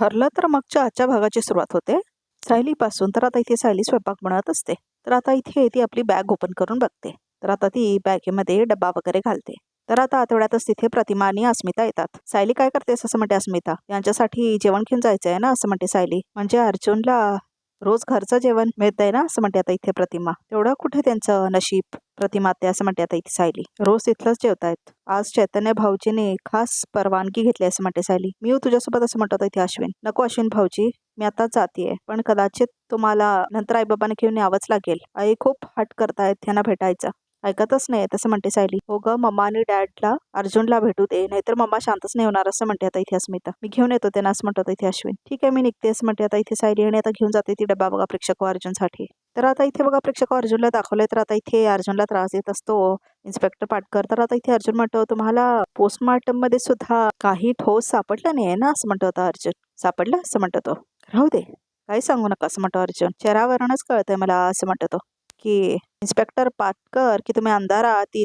ठरलं तर मगच्या आजच्या भागाची सुरुवात होते सायलीपासून. तर आता इथे सायली स्वयंपाक बनवत असते. तर आता इथे ती आपली बॅग ओपन करून बघते. तर आता ती बॅगेमध्ये डब्बा वगैरे घालते. तर आता आठवड्यातच तिथे प्रतिमा आणि अस्मिता येतात. सायली काय करतेस असं म्हणते अस्मिता. यांच्यासाठी जेवण घेऊन जायचं आहे ना असं म्हणते सायली. म्हणजे अर्जुनला रोज घरचं जेवण मिळतंय ना असं म्हणते आता इथे प्रतिमा. तेवढं कुठे त्यांचं नशीब प्रतिमा ते असं म्हणते आता इथे सायली. रोज तिथलंच जेवतायत. आज चैतन्य भाऊजीने खास परवानगी घेतली असं म्हणते सायली. मी येऊ तुझ्यासोबत असं म्हणतो इथे अश्विन. नको अश्विन भाऊजी, मी आताच जातीये, पण कदाचित तुम्हाला नंतर आईबाबांना घेऊन यावंच लागेल. आई खूप हट करतायत त्यांना भेटायचं. ऐकतच नाही तसं म्हणते सायली. हो ग, मम्मा आणि डॅडला अर्जुनला भेटू दे, नाहीतर मम्मा शांतच नाही होणार असं म्हणते आता इथे अस्मिता. मी घेऊन येतो त्यांना असं म्हणतो इथे अश्विन. ठीक आहे मी निघते असं म्हणते आता इथे सायली. आणि आता घेऊन जाते ती डब्बा बघा प्रेक्षक अर्जुनसाठी. तर आता इथे बघा प्रेक्षक अर्जुनला दाखवलंय. तर आता इथे अर्जुनला त्रास देत असतो इन्स्पेक्टर पाटकर. तर आता इथे अर्जुन म्हणतो तुम्हाला पोस्टमार्टम मध्ये सुद्धा काही ठोस सापडलं नाही ना असं म्हणतो आता अर्जुन. सापडलं असं म्हणतो तो. राहू दे, काही सांगू नका असं म्हणतो अर्जुन. चेहऱ्यावरूनच कळतंय मला असं म्हणतो तो की इन्स्पेक्टर पाटकर की तुम्ही अंधारात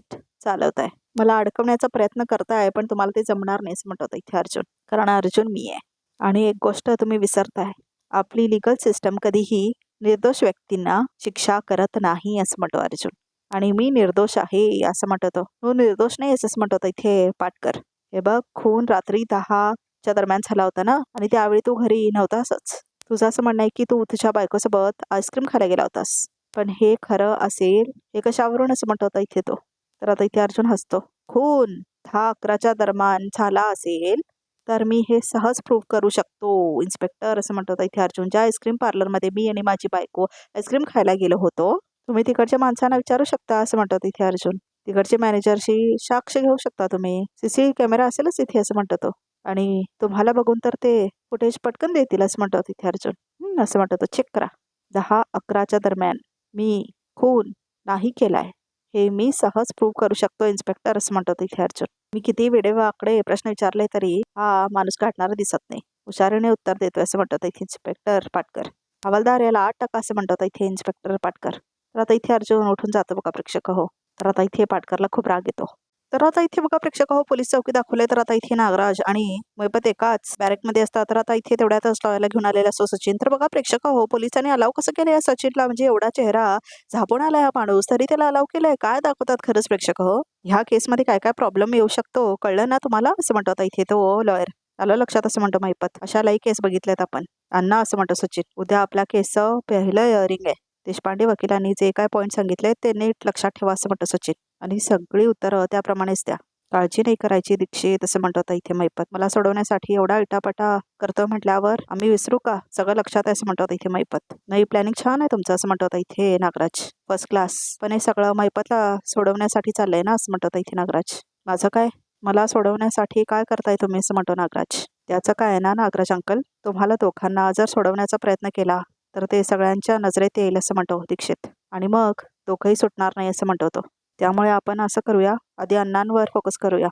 चालवताय, मला अडकवण्याचा प्रयत्न करताय, पण तुम्हाला ते जमणार नाही असं म्हणतो इथे अर्जुन. कारण अर्जुन मी आहे. आणि एक गोष्ट तुम्ही विसरताय, आपली लिगल सिस्टम कधीही निर्दोष व्यक्तींना शिक्षा करत नाही असं म्हणतो अर्जुन. आणि मी निर्दोष आहे असं म्हणतो तो. तू निर्दोष नाही असं म्हणतो इथे पाटकर. हे बघ, खून रात्री 10च्या दरम्यान झाला होता ना, आणि त्यावेळी तू घरी नव्हतासच. तुझं असं म्हणणं आहे की तू तुझ्या बायकोसोबत आईस्क्रीम खायला गेला होतास, पण हे खरं असेल हे कशावरून असं म्हणतो होता इथे तो. तर आता इथे अर्जुन हसतो. खून 10-11च्या दरम्यान झाला असेल तर मी हे सहज प्रूव्ह करू शकतो इन्स्पेक्टर असं म्हणतो इथे अर्जुन. ज्या आईस्क्रीम पार्लरमध्ये मी आणि माझी बायको आईस्क्रीम खायला गेलो होतो, तुम्ही तिकडच्या माणसांना विचारू शकता असं म्हणतो इथे अर्जुन. तिकडचे मॅनेजरशी साक्ष घेऊ शकता तुम्ही, सीसीटीव्ही कॅमेरा असेलच इथे असं म्हणतो तो. आणि तुम्हाला बघून तर ते फुटेज पटकन देतील असं म्हणतो तिथे अर्जुन. असं म्हणतो तो. चेक करा, 10-11च्या दरम्यान मी खून नाही केलाय हे मी सहज प्रूव्ह करू शकतो इन्स्पेक्टर असं म्हणतो इथे अर्जुन. मी किती वेडेवाकडे प्रश्न विचारले तरी हा माणूस गाठणारा दिसत नाही, हुशारीने उत्तर देतोय असं म्हणतात इथे इन्स्पेक्टर पाटकर. हवालदार याला 8% असं म्हणतात इथे इन्स्पेक्टर पाटकर. तर आता इथे अर्जुन उठून जातो बघा प्रेक्षक हो. तर आता इथे पाटकरला खूप राग येतो. तर आता इथे बघा प्रेक्षक हो, पोलीस चौकी दाखवले. तर आता इथे नागराज आणि मैपत एकाच बॅरेकमध्ये असतात. तर आता इथे तेवढ्यातच लॉयरला घेऊन आलेला असतो सचिन. तर बघा प्रेक्षक हो, पोलिसांनी अलाव कसं केलं या सचिनला, म्हणजे एवढा चेहरा झापून आलाय हा माणूस तरी त्याला अलाव केलंय. काय दाखवतात खरंच प्रेक्षक हो. ह्या केसमध्ये काय काय प्रॉब्लेम येऊ शकतो कळलं ना तुम्हाला असं म्हणतो आता इथे तो लॉयर. आलं लक्षात असं म्हणतो मैपत. अशालाही केस बघितल्यात आपण अण्णा असं म्हणतो सचिन. उद्या आपल्या केसचं पहिलं हिअरिंग आहे. देशपांडे वकिलांनी जे काय पॉईंट सांगितले ते नीट लक्षात ठेवा असं म्हणतो सचिन. आणि सगळी उत्तरं त्याप्रमाणेच द्या, काळजी नाही करायची दीक्षित असं म्हणतो आता इथे मैपत. मला सोडवण्यासाठी एवढा इटापटा करतो म्हटल्यावर आम्ही विसरू का, सगळं लक्षात आहे असं म्हणतो इथे मैपत. नाही प्लॅनिंग छान आहे तुमचं असं म्हणतो इथे नागराज. फर्स्ट क्लास, पण हे सगळं मैपतला सोडवण्यासाठी चाललंय ना असं म्हणतो इथे नागराज. माझं काय, मला सोडवण्यासाठी काय करताय तुम्ही असं म्हणतो नागराज. त्याचं काय आहे ना नागराज अंकल, तुम्हाला दोघांना जर सोडवण्याचा प्रयत्न केला तर ते सगळ्यांच्या नजरेत येईल असं म्हणतो दीक्षित. आणि मग दोघंही सुटणार नाही असं म्हणतो तो. त्यामुळे आपण असं करूया, आधी अण्णांवर फोकस करूया.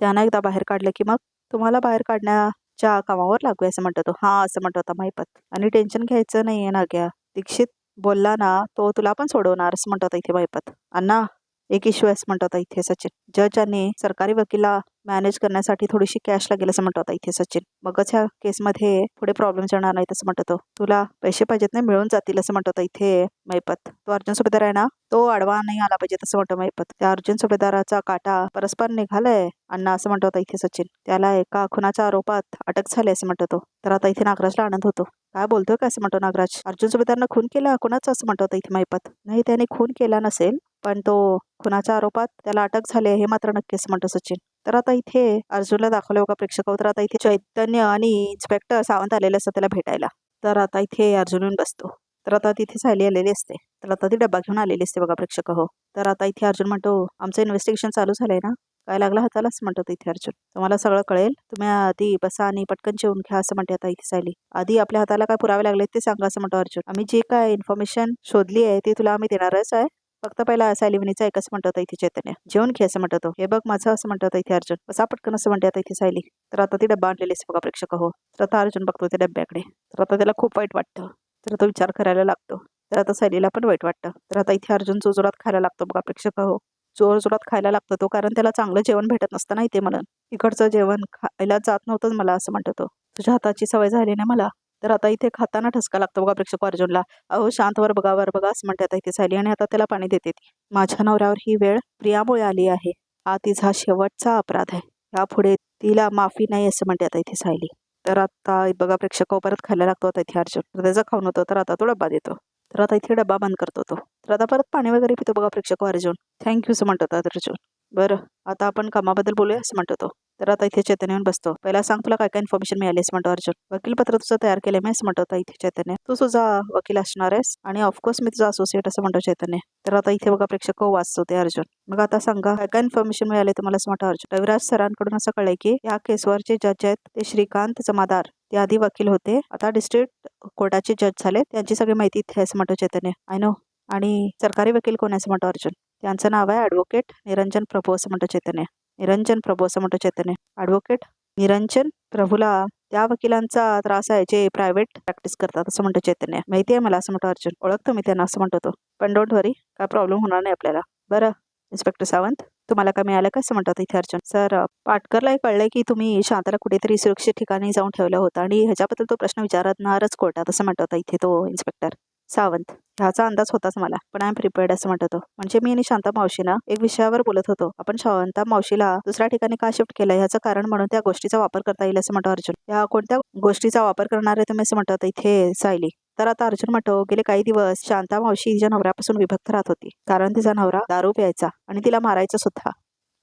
त्यांना एकदा बाहेर काढलं की मग तुम्हाला बाहेर काढण्याच्या कामावर लागूया असं म्हणतो तो. हा असं म्हणतो होता मैपत. आणि टेन्शन घ्यायचं नाहीये नाग्या, दीक्षित बोलला ना तो तुला पण सोडवणार असं म्हणतो इथे मैपत. अण्णा एक इश्यू आहे असं म्हणतो इथे सचिन. जज आणि सरकारी वकीला मॅनेज करण्यासाठी थोडीशी कॅश लागेल असं म्हणतो इथे सचिन. मगच ह्या केसमध्ये पुढे प्रॉब्लेम्स येणार नाहीत असं म्हणतो तो. तुला पैसे पाहिजेत ना, मिळून जातील असं म्हणतो इथे मैपत. तो अर्जुन सुभेदार आहे ना, तो आडवा नाही आला पाहिजे तसं म्हणतो मैपत. त्या अर्जुन सुभेदाराचा काटा परस्पर निघालाय अण्णा असं म्हणतो इथे सचिन. त्याला एका खुनाच्या आरोपात अटक झाली असं म्हणतो तो. तर आता इथे नागराजला आनंद होतो. काय बोलतोय का असं म्हणतो नागराज. अर्जुन सुभेदारनं खून केला कुणाचं असं म्हणतो इथे मैपत. नाही त्याने खून केला नसेल, पण तो खुनाच्या आरोपात त्याला अटक झाली हे मात्र नक्की असं म्हणतो सचिन. तर आता इथे अर्जुनला दाखवलं बघा प्रेक्षक. तर आता इथे चैतन्य आणि इन्स्पेक्टर सावंत आलेले असतात त्याला भेटायला. तर आता इथे अर्जुन येऊन बसतो. तर आता तिथे सायली आलेली असते. तर आता ती डब्बा घेऊन आलेली असते बघा प्रेक्षक हो. तर आता इथे अर्जुन म्हणतो आमचं इन्व्हेस्टिगेशन चालू झालंय ना, काय लागला हाताला असं म्हणतो इथे अर्जुन. तुम्हाला सगळं कळेल, तुम्ही आधी बसा आणि पटकन जेवून घ्या असं म्हणते आता इथे सायली. आधी आपल्या हाताला काय पुरावे लागले ते सांगा असं म्हणतो अर्जुन. आम्ही जे काय इन्फॉर्मेशन शोधली आहे ती तुला आम्ही देणारच आहे, फक्त पहिला सायलीवणीचा एक असं म्हणतो इथे चैतन्य. जेवण घे असं म्हणतो. हे बघ माझं असं म्हणतो इथे अर्जुन. बसा पटकन असं म्हणते आता इथे सायली. तर आता ती डब्बा आणलेली बघा प्रेक्षक हो. तर आता अर्जुन बघतो त्या डब्याकडे. तर आता त्याला खूप वाईट वाटतं. तर तो विचार करायला लागतो. तर आता सायलीला पण वाईट वाटतं. तर आता इथे अर्जुन जोरात खायला लागतो बघा प्रेक्षक हो. जोरात खायला लागतो तो, कारण त्याला चांगलं जेवण भेटत नसतं नाही ते म्हणून. इकडचं जेवण खायला जात नव्हतं मला असं म्हणतो तो. तुझ्या हाताची सवय झाली ना मला. तर आता इथे खाताना ठसका लागतो बघा प्रेक्षक अर्जुनला. अहो शांत वर बघा असं म्हणते आता इथे सायली आणि आता त्याला पाणी देते ती. माझ्या नवऱ्यावर ही वेळ प्रियामुळे आली आहे. हा तिचा शेवटचा अपराध आहे. यापुढे तिला माफी नाही असं म्हणते आता इथे सायली. तर आता बघा प्रेक्षक परत खायला लागतो आता इथे अर्जुन. तर त्याचा खाऊन होतो तर आता तो डब्बा देतो. तर आता इथे डब्बा बंद करतो तो. तर आता परत पाणी वगैरे पितो बघा प्रेक्षक अर्जुन. थँक्यू असं म्हणतो आता अर्जुन. बरं आता आपण कामाबद्दल बोलूया असं म्हणतो तो. तर आता इथे चैतन्य येऊन बसतो. पहिला सांग तुला काय काय इन्फॉर्मेशन मिळाली असं म्हणतो अर्जुन. वकीलपत्र तुझं तयार केलंय मी असं म्हणतो आता इथे चैतन्य. तू तुझा वकील असणार आहेस आणि ऑफकोर्स मी तुझा असोसिएट असं म्हणतो चैतन्य. तर आता इथे बघा प्रेक्षक वाचतो ते अर्जुन. मग आता सांगा काय काय इन्फॉर्मेशन मिळाले तुम्हाला असं म्हणतो अर्जुन. रविराज सरांकडून असं कळलंय की या केसवरचे जज आहेत ते श्रीकांत जमादार. ते आधी वकील होते आता डिस्ट्रिक्ट कोर्टाचे जज झाले. त्यांची सगळी माहिती इथे असं म्हणतो चैतन्य. I know. आणि सरकारी वकील कोण आहे असं म्हणतो अर्जुन. त्यांचं नाव आहे ॲडव्होकेट निरंजन प्रभू असं म्हणतो चैतन्य. निरंजन प्रभू असं म्हणतो चैतन्य. ॲडव्होकेट निरंजन प्रभूला त्या वकिलांचा त्रास आहे जे प्रायव्हेट प्रॅक्टिस करतात असं म्हणतो चैतन्य. माहिती आहे मला असं म्हणतो अर्जुन. ओळखतो मी त्यांना असं म्हणतो तो. पण डोंट वरी काय प्रॉब्लेम होणार नाही आपल्याला. बरं इन्स्पेक्टर सावंत तुम्हाला काय मिळालं का असं म्हणतात इथे अर्जुन. सर पाटकरला कळलंय की तुम्ही शांताला कुठेतरी सुरक्षित ठिकाणी जाऊन ठेवलं होतं आणि ह्याच्याबद्दल तो प्रश्न विचारणारच कोर्टात असं म्हणतो इथे तो इन्स्पेक्टर सावंत. ह्याचा अंदाज होताच मला पण आय एम प्रिपेअर्ड असं म्हणतो तो. म्हणजे मी आणि शांता मावशीना एक विषयावर बोलत होतो. आपण शांता मावशीला दुसऱ्या ठिकाणी का शिफ्ट केलं ह्याचं कारण म्हणून त्या गोष्टीचा वापर करता येईल असं म्हणतो अर्जुन. या कोणत्या गोष्टीचा वापर करणार आहे तुम्ही असं म्हणतात इथे सायली. तर आता अर्जुन म्हणतो गेले काही दिवस शांता मावशी तिच्या नवऱ्यापासून विभक्त राहत होती कारण तिचा नवरा दारू प्यायचा आणि तिला मारायचा सुद्धा.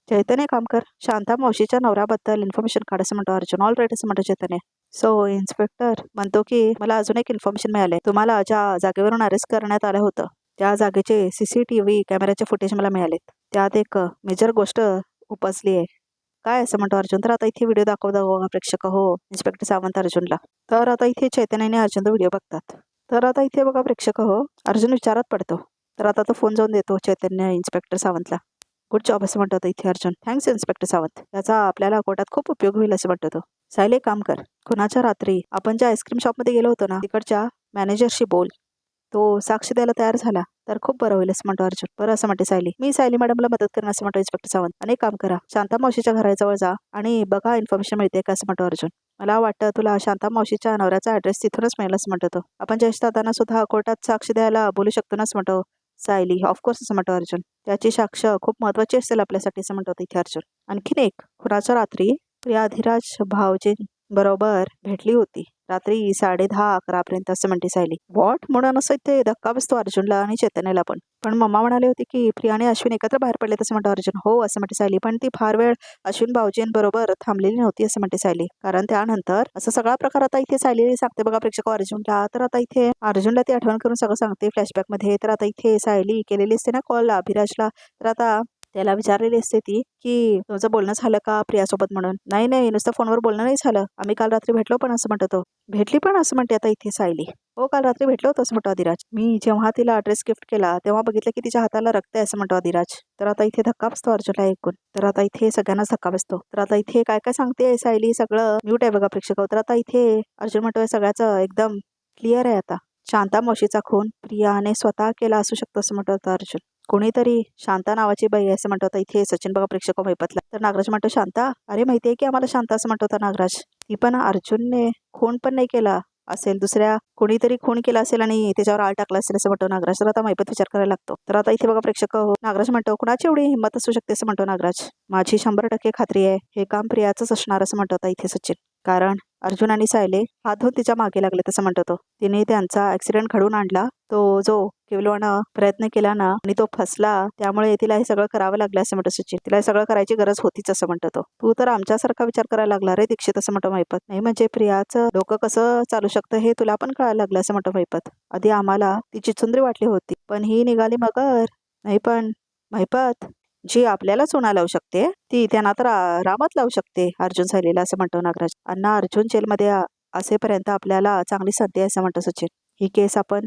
चैतन्य काम कर शांता मावशीच्या नवऱ्याबद्दल इन्फॉर्मेशन काढ असं म्हणतो अर्जुन. ऑल राईट असं म्हणतो चैतन्य. सो इन्स्पेक्टर म्हणतो की मला अजून एक इन्फॉर्मेशन मिळाले. तुम्हाला ज्या जागेवरून अरेस्ट करण्यात आलं होतं त्या जागेचे CCTV कॅमेऱ्याचे फुटेज मला मिळालेत. त्यात एक मेजर गोष्ट उपजली आहे. काय असं म्हणतो अर्जुन. तर आता इथे व्हिडिओ दाखवता प्रेक्षक हो इन्स्पेक्टर सावंत अर्जुनला. तर आता इथे चैतन्याने अर्जुन व्हिडिओ बघतात. तर आता इथे बघा प्रेक्षक हो अर्जुन विचारात पडतो. तर आता तो फोन जाऊन देतो चैतन्य इन्स्पेक्टर सावंतला. गुड जॉब असं म्हणतो इथे अर्जुन. Thanks inspector Sawant. त्याचा आपल्याला कोर्टात खूप उपयोग होईल असं म्हणतो तो. सायली काम कर. खुनाच्या रात्री आपण ज्या आईस्क्रीम शॉपमध्ये गेलो होतो ना तिकडच्या मॅनेजरशी बोल. तो साक्ष द्यायला तयार झाला तर खूप बरं होईल असं म्हणतो अर्जुन. बरं असं म्हणते सायली. मी सायली मॅडमला मदत करेन असं म्हणतो इन्स्पेक्टर सावंत. आणि एक काम करा शांता मावशीच्या घराजवळ जा आणि बघा इन्फॉर्मेशन मिळते का असं म्हणतो अर्जुन. मला वाटतं तुला शांता मावशीच्या नवऱ्याचा ॲड्रेस तिथूनच मिळेल असं म्हणतो तो. आपण जयेश दादांना सुद्धा कोर्टात साक्ष द्यायला बोलू शकतो ना असं म्हणतो सायली. ऑफकोर्स असं म्हणतो अर्जुन. त्याची साक्ष खूप महत्वाची असेल आपल्यासाठी असं म्हणतो इथे अर्जुन. आणखीन एक खुनाच्या रात्री प्रिया धीराज भाऊजी बरोबर भेटली होती रात्री 10:30-11 पर्यंत असं म्हणते सायली. वॉट म्हणून असं ते धक्का बसतो अर्जुनला आणि चैतन्यला पण. पण मम्मा म्हणाली होती की प्रिया आणि अश्विन एकत्र बाहेर पडले असं म्हणतो अर्जुन. हो असं म्हणते सायली. पण ती फार वेळ अश्विन भाऊजींबरोबर थांबलेली नव्हती असं म्हणते सायली. कारण त्यानंतर असं सगळा प्रकार आता इथे सायली सांगते बघा प्रेक्षक अर्जुनला. तर आता इथे अर्जुनला ती आठवण करून सगळं सांगते फ्लॅशबॅक मध्ये. तर आता इथे सायली केलेली असते ना कॉल अभिराजला. तर आता त्याला विचारलेली असते ती की तुमचं बोलणं झालं का प्रियासोबत म्हणून. नाही नुसतं फोनवर बोलणं नाही झालं. आम्ही काल रात्री भेटलो पण असं म्हणतो तो. भेटली पण असं म्हणते आता इथे सायली. हो काल रात्री भेटलो होतो असं म्हणतो अधिराज. मी जेव्हा तिला ड्रेस गिफ्ट केला तेव्हा बघितलं की तिच्या हाताला रक्त आहे असं म्हणतो अधिराज. तर आता इथे धक्का बसतो अर्जुनला ऐकून. तर आता इथे सगळ्यांनाच धक्का बसतो. तर आता इथे काय काय सांगते सायली सगळं म्यूट आहे बघा प्रेक्षक. तर आता इथे अर्जुन म्हणतोय सगळ्याचं एकदम क्लिअर आहे आता. शांता मावशीचा खून प्रियाने स्वतः केला असू शकतो असं म्हणतो अर्जुन. कोणीतरी शांता नावाची बाई असं म्हणतो होता इथे सचिन बघा प्रेक्षक मैपतला. तर नागराज म्हणतो शांता अरे माहितीये की आम्हाला शांता असं म्हणतो होता नागराज. ती पण अर्जुनने खून पण नाही केला असेल दुसऱ्या कोणीतरी खून केला असेल आणि त्याच्यावर आळ टाकला असेल असं म्हणतो नागराज. तर आता मैपत विचार करायला लागतो. तर आता इथे बघा प्रेक्षक नागराज म्हणतो कुणाची एवढी हिंमत असू शकते असं म्हणतो नागराज. माझी 100% खात्री आहे हे काम प्रियाचंच असणार असं म्हणतो होता इथे सचिन. कारण अर्जुन आणि सायले हात धुवून तिच्या मागे लागले तसं म्हणतो तो. तिने त्यांचा ऍक्सिडेंट घडवून आणला. तो जो केवलवानं प्रयत्न केला ना आणि तो फसला त्यामुळे तिला हे सगळं करावं लागलं असं म्हणतो सचिन. तिला हे सगळं करायची गरज होतीच असं म्हणतो तो. तू तर आमच्यासारखा विचार करायला लागला रे दीक्षित असं म्हणतो मैपत. नाही म्हणजे प्रियाचं डोकं कसं चालू शकतं हे तुला पण कळायला लागलं असं म्हणतो मैपत. आधी आम्हाला तिची चुंदरी वाटली होती पण ही निघाली मगर. नाही पण मैपत जी आपल्याला सोना लावू शकते ती त्यांना तर रामात लावू शकते अर्जुन सायलीला असं म्हणतो नागराज. अण्णा अर्जुन जेलमध्ये असेपर्यंत आपल्याला चांगली संधी आहे असं म्हणतो सचिन. ही केस आपण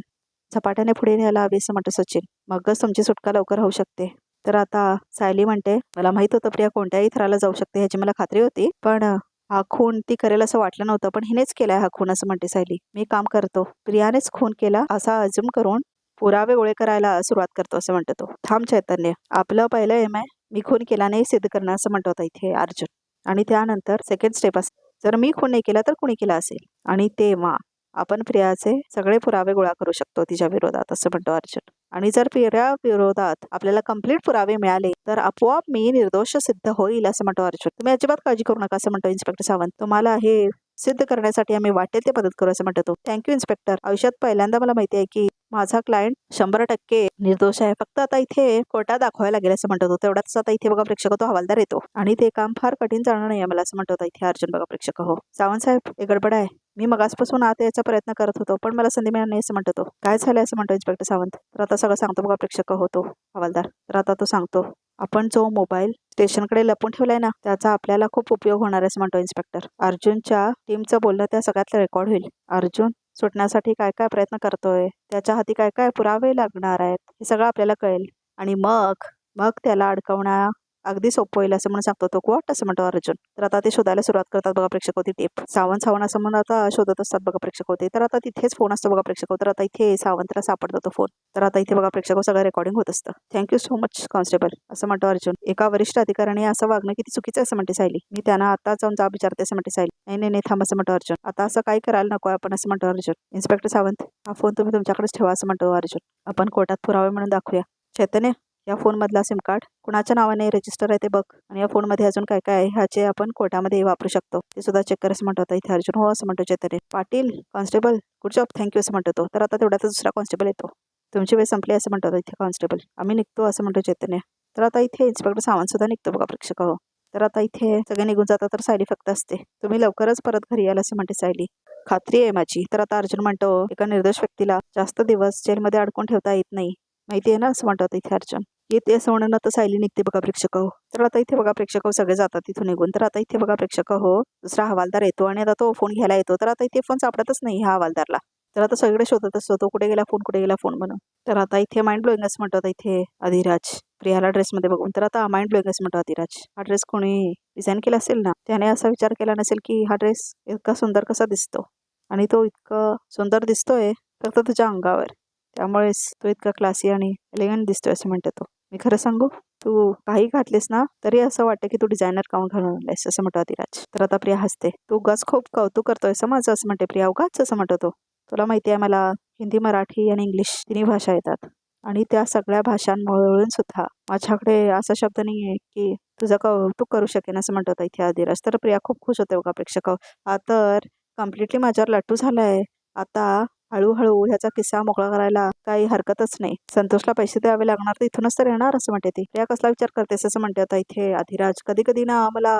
झपाट्याने पुढे न्यायला हवी असं म्हणतो सचिन. मगच तुमची सुटका लवकर होऊ शकते. तर आता सायली म्हणते मला माहित होतं प्रिया कोणत्याही थराला जाऊ शकते ह्याची मला खात्री होती पण हा खून ती करेल असं वाटलं नव्हतं पण हिनेच केलाय हा खून असं म्हणते सायली. मी काम करतो प्रियानेच खून केला असा अज्युम करून पुरावे गोळे करायला सुरुवात करतो असं म्हणतो तो. थांब चैतन्य आपलं पहिलं एम आहे मी खून केला नाही सिद्ध करणं असं म्हणतो होता इथे अर्जुन. आणि त्यानंतर सेकंड स्टेप जर मी खून नाही केला तर कुणी केला असेल. आणि तेव्हा आपण प्रियाचे सगळे पुरावे गोळा करू शकतो तिच्या विरोधात, असं म्हणतो अर्जुन. आणि जर प्रिया विरोधात आपल्याला कंप्लीट पुरावे मिळाले तर आपोआप मी निर्दोष सिद्ध होईल, असं म्हणतो अर्जुन. तुम्ही अजिबात काळजी करू नका, असं म्हणतो इन्स्पेक्टर सावंत. तुम्हाला हे सिद्ध करण्यासाठी आम्ही वाटेल ते मदत करू, असं म्हणतो तो. Thank you inspector. आयुष्यात पहिल्यांदा मला माहिती आहे की माझा क्लायंट 100% निर्दोष आहे. फक्त आता इथे कोर्टात दाखवायला लागेल, असं म्हणतो तो. तेवढाच आता इथे बघा प्रेक्षक, तो हवालदार येतो आणि ते काम फार कठीण जाणार नाही मला, असं म्हणतो होता इथे अर्जुन. बघा प्रेक्षक, हो सावंत साहेब, एक गडबड आहे. मी मगासपासून आत यायचा प्रयत्न करत होतो पण मला संधी मिळाली नाही, असं म्हणतो तो. काय झालंय, असं म्हणतो इन्स्पेक्टर सावंत. तर आता सगळं सांगतो बघा प्रेक्षक, होतो हवालदार. तर आता तो सांगतो, आपण जो मोबाईल स्टेशनकडे लपून ठेवलाय ना, त्याचा आपल्याला खूप उपयोग होणार आहे, असं म्हणतो इन्स्पेक्टर. अर्जुनच्या टीमचं बोलणं त्या सगळ्यात रेकॉर्ड होईल. अर्जुन सुटण्यासाठी काय काय प्रयत्न करतोय, त्याच्या हाती काय काय पुरावे लागणार आहेत, हे सगळं आपल्याला कळेल. आणि मग मग त्याला अडकवणं अगदी सोपं होईल, असं म्हणून सांगतो तो. क्वाट, असं म्हणतो अर्जुन. तर आता ते शोधायला सुरुवात करतात बघा प्रेक्षक होती टेप. सावंत असं म्हणून आता शोधत असतात बघा प्रेक्षक होते. तर आता तिथेच फोन असतो बघा प्रेक्षक. तर आता इथे सावंतला सापडतो तो फोन. तर आता इथे बघा प्रेक्षक सगळं रेकॉर्डिंग होत असतं. थँक्यू सो मच कॉन्स्टेबल, असं म्हणतो अर्जुन. एका वरिष्ठ अधिकाऱ्याने असं वागणं किती चुकीचं, असं म्हणते सायली. मी त्यांना आता जाऊन जाब विचारते, असं म्हणते सायली. नाही नाही नाही, थांब, असं म्हणतो अर्जुन. आता असं काही करायला नको आपण, असं म्हणतो अर्जुन. इन्स्पेक्टर सावंत, हा फोन तुम्ही तुमच्याकडेच ठेवा, असं म्हणतो अर्जुन. आपण कोर्टात पुरावे म्हणून दाखवूया. चैतन्य, या फोनमधला सिम कार्ड कुणाच्या नावाने रजिस्टर आहे ते बघ, आणि या फोनमध्ये अजून काय काय आहे ह्याचे आपण कोर्टामध्ये वापरू शकतो ते सुद्धा चेक कर, असं म्हणतो आता इथे अर्जुन. हो, असं म्हणतो Chaitanya. Patil, constable, good job, thank you, असं म्हणतो तो. तर आता तेवढ्यात दुसरा कॉन्स्टेबल येतो. तुमची वेळ संपली, असं म्हणतो इथे कॉन्स्टेबल. आम्ही निघतो, असं म्हणतो चैतन्य. तर आता इथे इन्स्पेक्टर सावंत सुद्धा निघतो बघा प्रेक्षक, हो. तर आता इथे सगळे निघून जातात तर सायली फक्त असते. तुम्ही लवकरच परत घरी याल, असं म्हणते सायली. खात्री आहे माझी. तर आता अर्जुन म्हणतो, एका निर्दोष व्यक्तीला जास्त दिवस जेलमध्ये अडकून ठेवता येत नाही, माहिती आहे ना, असं म्हणतात इथे अर्जुन. येते असं म्हणून आता सायली निघते बघा प्रेक्षक, हो. तर आता इथे बघा प्रेक्षक सगळे जातात तिथून निघून. तर आता इथे बघा प्रेक्षक, हो, दुसरा हवालदार येतो आणि आता तो फोन घ्यायला येतो. तर आता इथे फोन सापडतच नाही ह्या हवालदारला. तर आता सगळे शोधत असतो तो, कुठे गेला फोन म्हणून. तर आता इथे माइंड ब्लोईंग असं म्हणतो आता इथे अधिराज प्रियाला ड्रेसमध्ये बघून. तर आता माइंड ब्लोईंग असं म्हणतो अधिराज, हा ड्रेस कोणी डिझाईन केला असेल ना, त्याने असा विचार केला नसेल की हा ड्रेस इतका सुंदर कसा दिसतो, आणि तो इतका सुंदर दिसतोय फक्त तुझ्या अंगावर, त्यामुळेच तो इतका क्लासी आणि एलिगंट दिसतोय, असं म्हणतो तो. मी खरं सांगू, तू काही घातलीस ना तरी असं वाटतं की तू डिझायनर काउन घालून आणलायस, असं म्हणतो अधिराज. तर आता प्रिया हसते. तू उगाच खूप कौतुक करतोय समज, असं म्हणते प्रिया. उगाच, असं म्हणतो तो. तुला माहिती आहे मला हिंदी, मराठी आणि इंग्लिश तिन्ही भाषा येतात, आणि त्या सगळ्या भाषांमुळे सुद्धा माझ्याकडे असा शब्द नाही आहे की तुझं कौतुक करू शकेन, असं म्हणतो इथे अधिराज. तर प्रिया खूप खुश होते बघा प्रेक्षक. हा तर कम्प्लिटली माझ्यावर लट्टू झालाय. आता हळूहळू ह्याचा किस्सा मोकळा करायला काही हरकतच नाही. संतोषला पैसे द्यावे लागणार तर इथूनच तर येणार, असं म्हणते ती. प्रिया, कसला विचार करतेस, असं म्हणते आता इथे अधिराज. कधी कधी ना मला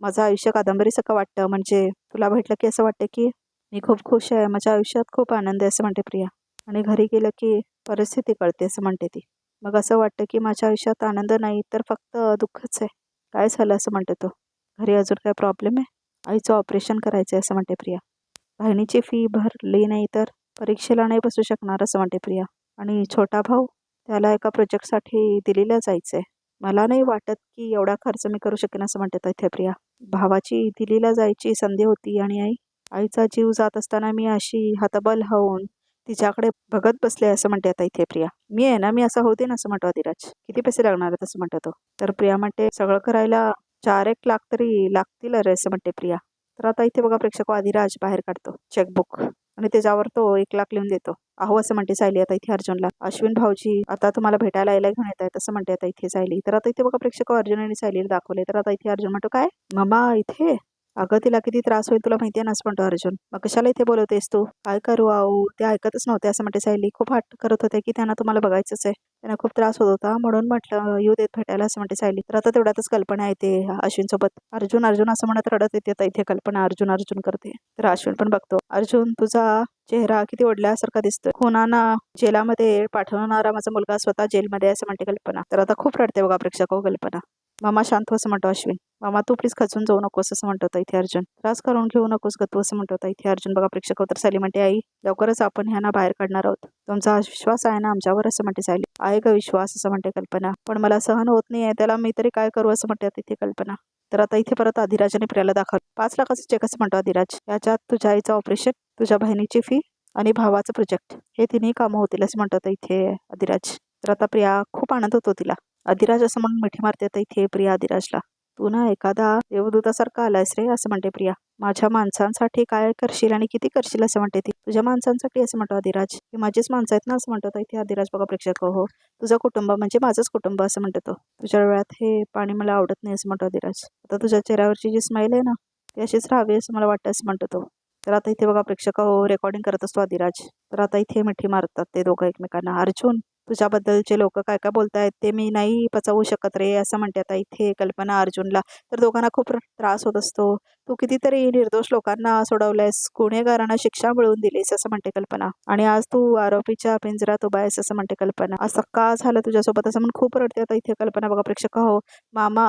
माझं आयुष्य कादंबरीसारखं वाटतं. म्हणजे तुला भेटलं की असं वाटतं की मी खूप खुश आहे, माझ्या आयुष्यात खूप आनंद आहे, असं म्हणते प्रिया. आणि घरी गेलं की परिस्थिती कळते, असं म्हणते ती. मग असं वाटतं की माझ्या आयुष्यात आनंद नाही तर फक्त दुःखच आहे. काय झालं, असं म्हणते तो. घरी अजून काय प्रॉब्लेम आहे? आईचं ऑपरेशन करायचं आहे, असं म्हणते प्रिया. बहिणीची फी भरली नाही तर परीक्षेला नाही बसू शकणार, असं म्हणते प्रिया. आणि छोटा भाऊ, त्याला एका प्रोजेक्टसाठी दिल्लीला जायचंय. मला नाही वाटत की एवढा खर्च मी करू शकेन, असं म्हणते इथे प्रिया. भावाची दिल्लीला जायची संधी होती आणि आईचा जीव जात असताना मी अशी हतबल होऊन तिच्याकडे बघत बसले, असं म्हणते आता इथे प्रिया. मी आहे ना, मी असं होते ना, असं म्हणतो अधिराज. किती पैसे लागणार आहेत, असं म्हणतो तो. तर प्रिया म्हणते, सगळं करायला 4-1 लाख तरी लागतील अरे, असं म्हणते प्रिया. तर आता इथे बघा प्रेक्षक, अधिराज बाहेर काढतो चेकबुक आणि त्याच्यावर तो 1 लाख लिहून देतो. अहो, असं म्हणते सायली आता इथे अर्जुनला. अश्विन भाऊजी आता तुम्हाला भेटायला यायला घेऊन येत आहेत, असं म्हणते आता इथे सायली. तर आता इथे बघा प्रेक्षक, अर्जुन आणि सायलीला दाखवले. तर आता इथे अर्जुन म्हणतो, काय मामा इथे? अगं, तिला किती त्रास होईल तुला माहितीये ना, असं म्हणतो अर्जुन. मग कशाला इथे बोलवतेस तू? काय करू आऊ, ते ऐकतच नव्हते, असं म्हणते सायली. खूप हट्ट करत होते की त्यांना तुम्हाला बघायचंच आहे, त्यांना खूप त्रास होत होता, म्हणून म्हटलं येऊ देत भेटायला, असं म्हणते सायली. तर आता तेवढ्यातच कल्पना येते अश्विन सोबत. अर्जुन अर्जुन असं म्हणत रडत येते आता इथे कल्पना. अर्जुन अर्जुन करते. तर अश्विन पण बघतो. अर्जुन, तुझा चेहरा किती ओढल्यासारखा दिसतोय. खुनाना जेलामध्ये पाठवणारा माझा मुलगा स्वतः जेलमध्ये, असं म्हणते कल्पना. तर आता खूप रडते बघा प्रेक्षक, हो कल्पना. मामा शांत हो, असं म्हणतो अश्विन. मामा तू प्लीज खचून जाऊ नकोस, असं म्हणतो इथे अर्जुन. त्रास करून घेऊ नकोस ग तू, असं म्हणतो इथे अर्जुन. बघा प्रेक्षक, तर सायली म्हणते, आई लवकरच आपण ह्यांना बाहेर काढणार आहोत. तुमचा विश्वास आहे ना आमच्यावर, असं म्हणते सायली. आहे का विश्वास, असं म्हणते कल्पना. पण मला सहन होत नाहीये त्याला, मी तरी काय करू, असं म्हणते तिथे कल्पना. तर आता इथे परत अधिराजाने प्रियाला दाखवलं. 5 लाखाचं चेक, असं म्हणतो अधिराज. याच्यात तुझ्या आईचं ऑपरेशन, तुझ्या बहिणीची फी आणि भावाचं प्रोजेक्ट, हे तिन्ही कामं होतील, असं म्हणतात इथे अधिराज. तर आता प्रिया खूप आनंद होतो तिला. अधिराज असं म्हणून मिठी मारते आता इथे प्रिया अधिराजला. तू ना एखादा देवदूतासारखा आलायस रे असं म्हणते प्रिया. माझ्या माणसांसाठी काय करशील आणि किती करशील असं म्हणते ती. तुझ्या माणसांसाठी असं म्हणतो आदिराज. हे माझीच माणसं आहेत ना असं म्हणतो इथे आदिराज. बघा प्रेक्षक हो, तुझं कुटुंब म्हणजे माझंच कुटुंब असं म्हणतो तो. तुझ्या वेळात हे पाणी मला आवडत नाही असं म्हणतो आदिराज. आता तुझ्या चेहऱ्यावरची जी स्माईल आहे ना ती अशीच राहावी असं मला वाटतं असं म्हणतो तो. तर आता इथे बघा प्रेक्षक हो, रेकॉर्डिंग करत असतो आदिराज. तर आता इथे मिठी मारतात ते दोघं एकमेकांना. अर्जुन, तुझ्याबद्दलचे लोक काय काय बोलतायत ते मी नाही पचवू शकत रे असं म्हणते आता इथे कल्पना अर्जुनला. तर दोघांना खूप त्रास होत असतो. तू कितीतरी निर्दोष लोकांना सोडवलंयस, गुन्हेगारांना शिक्षा मिळवून दिलीस असं म्हणते कल्पना. आणि आज तू आरोपीच्या पिंजऱ्यात उभा आहेस असं म्हणते कल्पना. असं का झालं तुझ्यासोबत असं म्हणून खूप रडते आता इथे कल्पना. बघा प्रेक्षक हो, मामा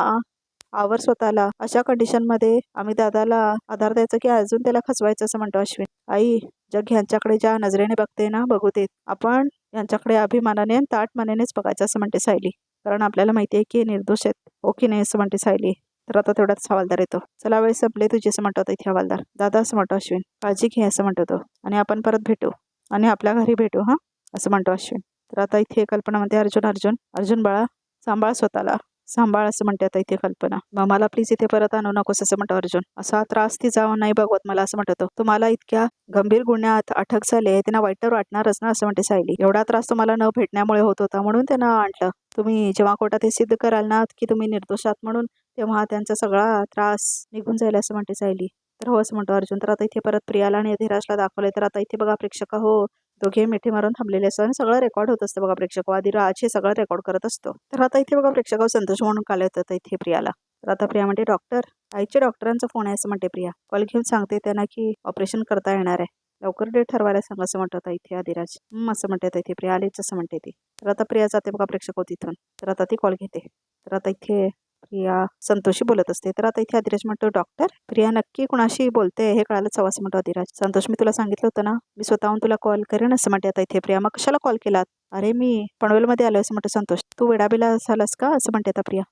आवर स्वतःला. अशा कंडिशन मध्ये आम्ही दादाला आधार द्यायचा की अजून त्याला खचवायचं असं म्हणतो अश्विन. आई, जग ह्यांच्याकडे ज्या नजरेने बघते ना बघू देत. आपण यांच्याकडे अभिमानाने आणि ताट मानेनेच बघायचं असं म्हणते सायली. कारण आपल्याला माहिती आहे की निर्दोष आहेत हो की नाही असं म्हणते सायली. तर आता तेवढ्याच हवालदार येतो. चला वेळ संपले तुझी असं म्हणतो इथे हवालदार. दादा असं म्हणतो अश्विन. काळजी घे असं म्हणतो तो. आणि आपण परत भेटू आणि आपल्या घरी भेटू हा असं म्हणतो अश्विन. तर आता इथे कल्पना म्हणते अर्जुन अर्जुन अर्जुन बाळा, सांभाळ स्वतःला, सांभाळ असं म्हणते आता इथे कल्पना. मला प्लीज इथे परत आणू नकोस असं म्हणतो अर्जुन. असा त्रास ती जाऊन नाही बघवत मला असं म्हणतो. तुम्हाला इतक्या गंभीर गुन्ह्यात अटक झाली, त्यांना वाईट तर वाटणारच ना असं म्हणते सायली. एवढा त्रास तुम्हाला न भेटण्यामुळे होत होता म्हणून त्यांना आणलं. तुम्ही जेव्हा कोर्टात हे सिद्ध कराल ना की तुम्ही निर्दोष आहात म्हणून, तेव्हा त्यांचा सगळा त्रास निघून जाईल असं म्हणते सायली. तर हो असं म्हणतो अर्जुन. तर आता इथे परत प्रियाला आणि धीराजला दाखवले. तर आता इथे बघा प्रेक्षक हो, दोघे मिठी मारून थांबलेले असतात आणि सगळं रेकॉर्ड होत असतं बघा प्रेक्षक. आदिराज हे सगळं रेकॉर्ड करत असतो. तर आता इथे बघा प्रेक्षक संतोष म्हणून काल येतात इथे प्रियाला. तर आता प्रिया म्हणते डॉक्टर, आईच्या डॉक्टरांचा फोन आहे असं म्हणते प्रिया. कॉल घेऊन सांगते त्यांना की ऑपरेशन करता येणार आहे, लवकर डेट ठरवायला सांग असं म्हणतात इथे आदिराज. असं म्हणतात इथे प्रिया आलीच असं म्हणते ती. तर आता प्रिया जाते बघा प्रेक्षक तिथून. तर आता ती कॉल घेते. तर आता इथे प्रिया संतोषी बोलत असते. तर आता इथे आदिराज म्हणतो डॉक्टर, प्रिया नक्की कुणाशी बोलते हे कळायलाच हवं असं म्हणतो आदिराज. संतोष, मी तुला सांगितलं होतं ना मी स्वतःहून तुला कॉल करेन असं म्हणते आता इथे प्रिया. मग कशाला कॉल केलात? अरे मी पनवेलमध्ये आलो असं म्हणतो संतोष. तू वेडाबिला झालास का असं म्हणते आता प्रिया.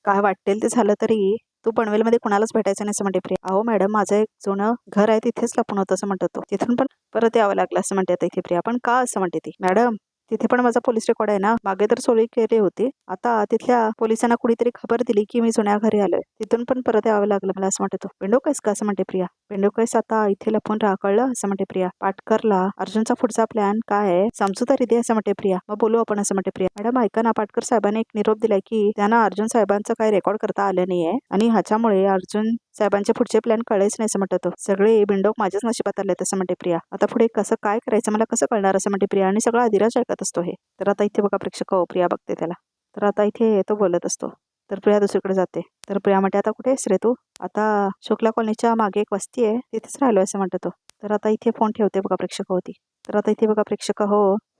काय वाटेल ते झालं तरी तू पनवेलमध्ये कुणालाच भेटायचं नाही असं म्हणते प्रिया. अहो मॅडम, माझं एक जुनं घर आहे तिथेच लपून होतं असं म्हणतो तो. तिथून पण परत यावं लागलं असं म्हणते आता इथे प्रिया. पण का असं म्हणते ती. मॅडम, तिथे पण माझा पोलीस रेकॉर्ड आहे ना, मागे तर चोरी केली होती, आता तिथल्या पोलिसांना कुणीतरी खबर दिली की मी जुन्या घरी आलोय, तिथून पण परत यावं लागलं मला असं म्हणते तो. पेंडोकायस का असं म्हणते प्रिया. पेंडोकायस आता इथे लपून राहा कळलं असं म्हणते प्रिया. पाटकरला अर्जुनचा पुढचा प्लॅन काय आहे समजू तरी दे असं म्हणते प्रिया. मग बोलू आपण असं म्हणते प्रिया. मॅडम ऐका ना, पाटकर साहेबांनी एक निरोप दिलाय की त्यांना अर्जुन साहेबांचं काही रेकॉर्ड करता आलं नाहीये आणि ह्याच्यामुळे अर्जुन साहेबांचे पुढचे प्लॅन कळेच नाही असं म्हणतो तो. सगळे बिंडोक माझ्याच नशिबात आले असं म्हणते प्रिया. आता पुढे कसं काय करायचं मला कसं कळणार असं म्हणते प्रिया. आणि सगळं आदिराज ऐकत असतो हे. तर आता इथे बघा प्रेक्षक प्रिया बघते त्याला. तर आता इथे तो बोलत असतो. तर प्रिया दुसरीकडे जाते. तर प्रिया म्हणते आता कुठे आहेस रे तू? आता शुक्ला कॉलनीच्या मागे एक वस्ती आहे तिथेच राहिलो असं म्हणतो तो. तर आता इथे फोन ठेवते बघा प्रेक्षक होती. तर आता इथे बघा प्रेक्षक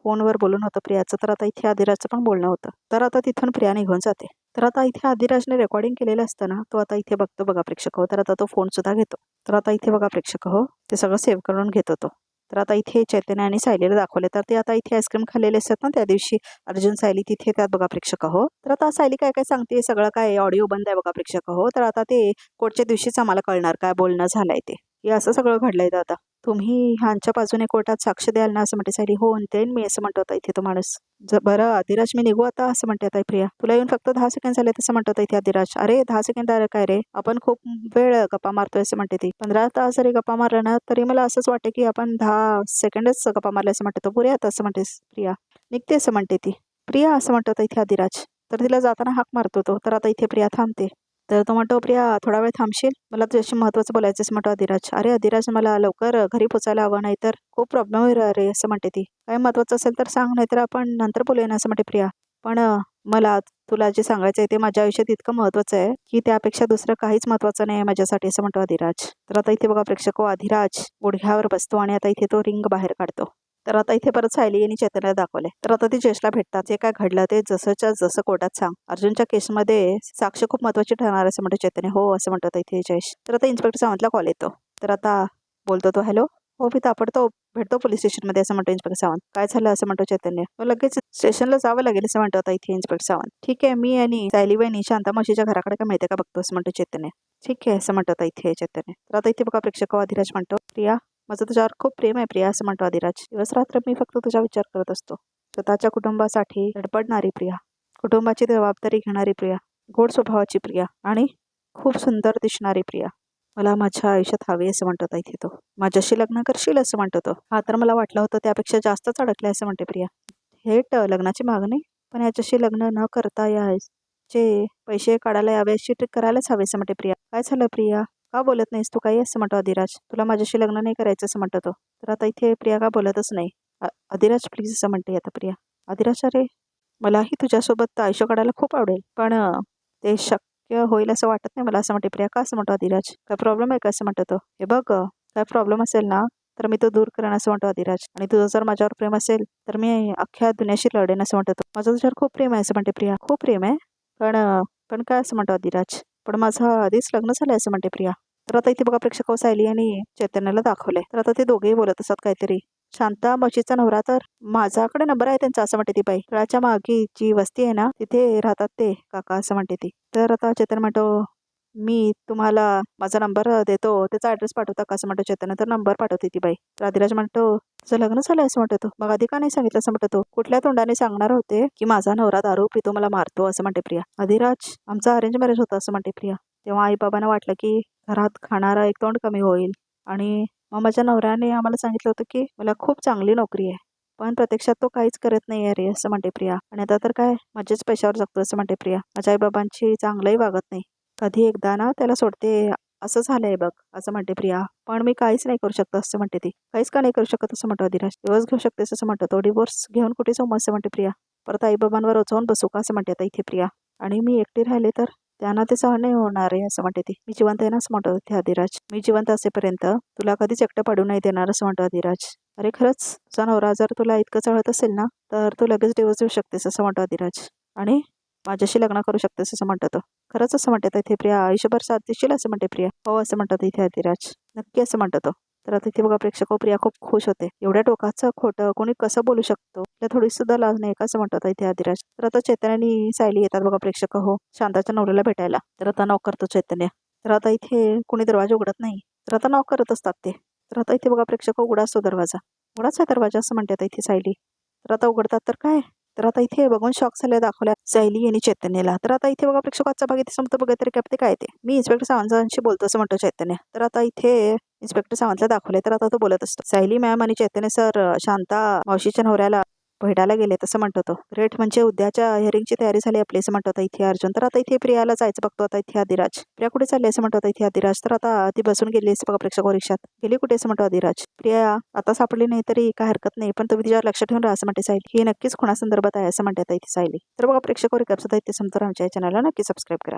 फोनवर बोलून होतं प्रियाचं. तर आता इथे आदिराजचं पण बोलणं होतं. तर आता तिथून प्रिया निघून जाते. तर आता इथे आदिराजने रेकॉर्डिंग केलेलं असतं ना, तो आता इथे बघतो बघा प्रेक्षक तर आता तो फोन सुद्धा घेतो. तर आता इथे बघा प्रेक्षक ते सगळं सेव्ह करून घेतो तो. तर आता इथे चैतन्य आणि सायलीला दाखवले. तर ते आता इथे आईस्क्रीम खाल्लेले असतात ना त्या दिवशी अर्जुन सायली तिथे त्यात बघा प्रेक्षक तर आता सायली काय काय सांगते सगळं काय ऑडिओ बंद आहे बघा प्रेक्षक तर आता ते कोर्टच्या दिवशीच आम्हाला कळणार काय बोलणं झालंय ते. हे असं सगळं घडलंय आता. तुम्ही ह्यांच्या बाजूने कोर्टात साक्ष द्याल ना असं म्हणते सायली. हो देईन मी असं म्हणतो आता इथे तो माणूस. बरं आदिराज मी निघू आता असं म्हणते आता प्रिया. तुला येऊन फक्त 10 सेकंड झाले तसं म्हणतो इथे आदिराज. अरे 10 सेकंड काय रे, आपण खूप वेळ गप्पा मारतोय असं म्हणते ती. 15 तास जरी गप्पा मारला ना तरी मला असंच वाटतं की आपण 10 सेकंडच गप्पा मारले असं म्हणते तो. पुरे आता असं म्हणते प्रिया. निघते असं म्हणते ती. प्रिया असं म्हणतो इथे आदिराज. तर तिला जाताना हाक मारतो तो. तर आता इथे प्रिया थांबते. तर तो म्हणतो प्रिया थोडा वेळ थांबशील, मला तुझ्याशी महत्त्वाचं बोलायचं असं म्हणतो आदिराज. अरे आदिराज मला लवकर घरी पोचायला हवं नाही तर खूप प्रॉब्लेम होईल अरे असं म्हणते ती. काय महत्त्वाचं असेल तर सांग, नाही तर आपण नंतर बोलूया ना असं म्हणते प्रिया. पण मला तुला जे सांगायचं आहे ते माझ्या आयुष्यात इतकं महत्त्वाचं आहे की त्यापेक्षा दुसरं काहीच महत्त्वाचं नाही माझ्यासाठी असं म्हणतो आदिराज. तर आता इथे बघा प्रेक्षक आदिराज गुडघ्यावर बसतो आणि आता इथे तो रिंग बाहेर काढतो. तर आता इथे परत सायली आणि चैतन्यला दाखवले. तर आता ती जयेशला भेटतात. जे काय घडलं ते जसंच्या जसं कोर्टात सांग. अर्जुनच्या केसमध्ये साक्ष खूप महत्त्वाची ठरणार असं म्हणतो चैतन्य. हो असं म्हणतो इथे जयेश. तर आता इन्स्पेक्टर सावंतला कॉल येतो. तर आता बोलतो तो हॅलो. हो मी ताबडतोब भेटतो पोलीस स्टेशनमध्ये असं म्हणतो इन्स्पेक्टर सावंत. काय झालं असं म्हणतो चैतन्य. लगेच स्टेशनला जावं लागेल असं म्हणतो आता इथे इन्स्पेक्टर सावंत. ठीक आहे, मी आणि सायली वहिनी शांता मावशीच्या घराकडे काय माहिती का बघतो असं म्हणतो चैतन्य. ठीक आहे असं म्हणतो आता इथे चैतन्य. तर आता इथे बघा प्रेक्षक आदिराज म्हणतो प्रिया माझं तुझ्यावर खूप प्रेम आहे प्रिया असं म्हणतो आदिराज. दिवस रात्र मी फक्त तुझा विचार करत असतो. स्वतःच्या कुटुंबासाठी धडपडणारी प्रिया, कुटुंबाची जबाबदारी घेणारी प्रिया, गोड स्वभावाची प्रिया आणि खूप सुंदर दिसणारी प्रिया मला माझ्या आयुष्यात हवी असं म्हणतो इथे तो. माझ्याशी लग्न करशील असं म्हणतो तो. हा तर मला वाटलं होतं त्यापेक्षा जास्तच अडकलाय असं म्हणते प्रिया. थेट लग्नाची मागणी, पण याच्याशी लग्न न करता याचे पैसे काढायला यावे अशी ट्रिक करायलाच हवे असं म्हणते प्रिया. काय झालं प्रिया, का बोलत नाहीस तू काही असं म्हणतो अधिराज. तुला माझ्याशी लग्न नाही करायचं असं म्हणतो तो. तर आता इथे प्रिया का बोलतच नाही. अधिराज प्लीज असं म्हणते आता प्रिया. अधिराज अरे मलाही तुझ्यासोबत आयुष्य काढायला खूप आवडेल, पण ते शक्य होईल असं वाटत नाही मला असं म्हणते प्रिया. का असं म्हणतो अधिराज, काय प्रॉब्लेम आहे का असं म्हणतो तो. हे बघ काय प्रॉब्लेम असेल ना तर मी तो दूर करेन असं म्हणतो अधिराज. आणि तुझं जर माझ्यावर प्रेम असेल तर मी अख्ख्या दुनियाशी लढेन असं म्हणतो तो. माझं तुझ्यावर खूप प्रेम आहे असं म्हणते प्रिया. खूप प्रेम आहे, पण काय असं म्हणतो अधिराज. पण माझं आधीच लग्न झालंय असं म्हणते प्रिया. तर आता इथे बघा प्रेक्षक सायली आणि चैतन्याला दाखवलंय. तर आता ते दोघेही बोलत असतात काहीतरी. शांता मावशीचा नवरा तर माझ्याकडे नंबर आहे त्यांचा असं म्हणते ती बाई. तळाच्या मागे जी वस्ती आहे ना तिथे राहतात ते काका असं म्हणते ती. तर आता चैतन्य म्हणतो मी तुम्हाला माझा नंबर देतो, त्याचा ऍड्रेस पाठवता का असं म्हणतो चैतन्य. तर नंबर पाठवते ती बाई. तर अधिराज म्हणतो तुझं लग्न झालंय असं म्हणतो तो. मग आधी का नाही सांगितलं असं म्हणतो तो. कुठल्या तोंडाने सांगणार होते की माझा नवरा दारू पितो मला मारतो असं म्हणते प्रिया. अधिराज आमचा अरेंज मॅरेज होतं असं म्हणते प्रिया. तेव्हा आई बाबांना वाटलं की घरात खाणारा एक तोंड कमी होईल, आणि मग माझ्या नवऱ्याने आम्हाला सांगितलं होतं की मला खूप चांगली नोकरी आहे, पण प्रत्यक्षात तो काहीच करत नाही रे असं म्हणते प्रिया. आणि आता तर काय माझ्याच पैशावर जगतो असं म्हणते प्रिया. माझ्या आई बाबांची चांगलंही वागत नाही, कधी एकदा ना त्याला सोडते असं झालंय बघ असं म्हणते प्रिया. पण मी काहीच नाही करू शकत असं म्हणते ती. काहीच का नाही करू शकत असं म्हणतो अधिराज. डिवोर्स घेऊ शकतेस असं म्हणतो तो. डिवोर्स घेऊन कुठे जाऊ असं म्हणते प्रिया. परत आई बाबांवर ओझवून बसू का असं म्हणते आता इथे प्रिया. आणि मी एकटी राहिले तर त्यांना ते सहन नाही होणार आहे असं म्हणते ती. मी जिवंत आहे ना असं म्हणतो ते अधिराज. मी जिवंत असेपर्यंत तुला कधीच एकटं पडू नाही देणार असं म्हणतो अधिराज. अरे खरंच तुझा नवरा जर तुला इतकं चळत असेल ना तर तू लगेच डिवोर्स देऊ शकतेस असं म्हणतो अधिराज. आणि माझ्याशी लग्न करू शकतेस असं म्हणतो तो. खरंच असं म्हणतात इथे प्रिया. आयुष्यभर साथ देशील असं म्हणते प्रिया. हो असं म्हणतात इथे अधिराज. नक्की असं म्हणतो तो. तर आता इथे बघा प्रेक्षक प्रिया खूप खुश होते. एवढ्या टोकाचं खोटं कोणी कसं बोलू शकतो, त्या थोडी सुद्धा लाज नाही का असं म्हणतात इथे अधिराज. तर आता चैतन्य आणि सायली येतात बघा प्रेक्षक हो शांताच्या नवऱ्याला भेटायला. तर आता नॉक करतो चैतन्य. तर आता इथे कोणी दरवाजा उघडत नाही, तर आता नॉक करत असतात ते. तर आता इथे बघा प्रेक्षक उघडाच तो दरवाजा. उघडाच आहे दरवाजा असं म्हणतात इथे सायली. तर आता उघडतात तर काय, तर आता इथे बघून शॉक झाले दाखवल्या सायली आणि चैतन्यला. तर आता इथे बघा प्रेक्षकाचा भाग इथे समजा बघा तरी काय ते काय ते मी इन्स्पेक्टर सावंतांशी बोलतो असं म्हणतो चैतन्य. तर आता इथे इन्स्पेक्टर सावंतला दाखवले. तर आता तो बोलत असतो सायली मॅम आणि चैतन्य सर शांता मावशीच्या नवऱ्याला भेटायला गेले तसं म्हणतो तो. ग्रेट, म्हणजे उद्याच्या हिअरिंगची तयारी झाली आपली असं म्हणतो इथे अर्जुन. तर आता इथे प्रियाला जायचं बघतो आता इथे अधिराज. प्रिया कुठे चालली असं म्हणतो इथे अधिराज. तर आता ती बसून गेली असं बघा प्रेक्षक रिक्षात. गेली कुठे असं म्हणतो अधिराज. प्रिया आता सापडली नाही तरी काय हरकत नाही, पण तुम्ही तिच्यावर लक्ष ठेवून राहा असं म्हणते सायली. ही नक्कीच कोणासंदर्भात आहे असं म्हणतात इथे सायली. तर बघा प्रेक्षक रिकॅप सुद्धा इथे समजा आमच्या चॅनलला नक्की सबस्क्राईब करा.